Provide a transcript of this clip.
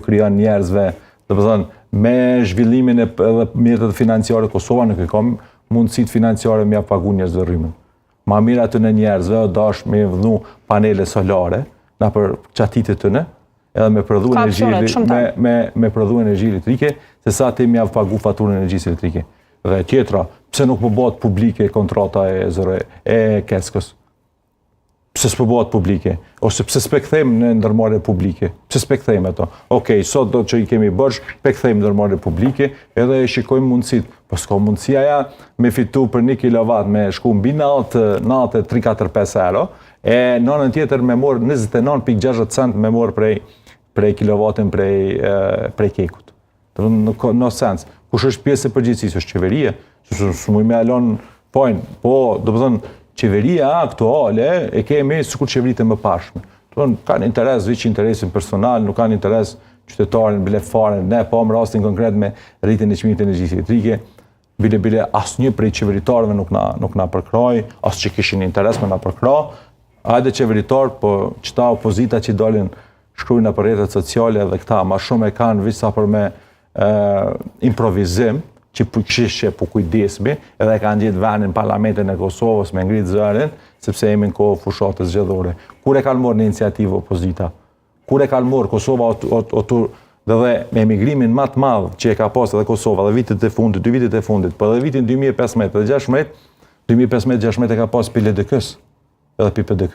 krijon njerëzve, me zhvillimin e mjetet financiare Kosova nuk e ka mundësitë financiare me ja pagu njerëzve rrymën. Ma mirë aty në njerëzve dash me vëdhnu panele solare na për qatitit të në, edhe me prodhu energji elektrike, se sa ti me ja pagu faturën energjisë elektrike. Dhe tjetra, pse nuk bëhet publike kontrata e Keskës? Pse s'po bëhet publike? Ose pse s'pe kthejmë në ndërmarrje publike? Pse s'pe kthejmë ato? Okej, sot do që i kemi bërsh, pe kthejmë ndërmarrje publike, edhe e shikojmë mundësit. Po s'ka mundësia ja me fitu për 1 kilovat me shku mbi 3-4-5 euro, e nënën tjetër me morë 29,60 cent me morë prej kilovatin prej kekut. No sens. Kush është pjesë e përgjithësisë? Është qeveria, s'muj me alon pojnë, po, do të thënë, qeveria aktuale e kemi sikur qeveritë e mëparshme. Kanë interes, veç interesin personal, nuk kanë interes qytetarin, bile fare, ne po më rastin konkret me rritin e çmimit të energjisë elektrike, bile asnjë prej qeveritarëve nuk na përkroi, as që kishin interes me na përkrau. Hajde qeveritar, po qëta opozita që dalin shkrujnë për rrjetet sociale dhe këta, ma shumë e kanë veç sa për me improvizim, që këshishë po kujdesmi, edhe kanë gjithë venin parlamentin e Kosovës me ngritë zërin, sepse jemi në kohë fushatës zgjedhore. Kur e kanë morë në iniciativë opozita? Kur e kanë morë Kosova dhe me emigrimin më të madh që e ka pas edhe Kosova dhe vitet e fundit, 2 vitet e fundit, po edhe vitin 2015 dhe 2016 e ka pas PLDK-s, edhe PPDK.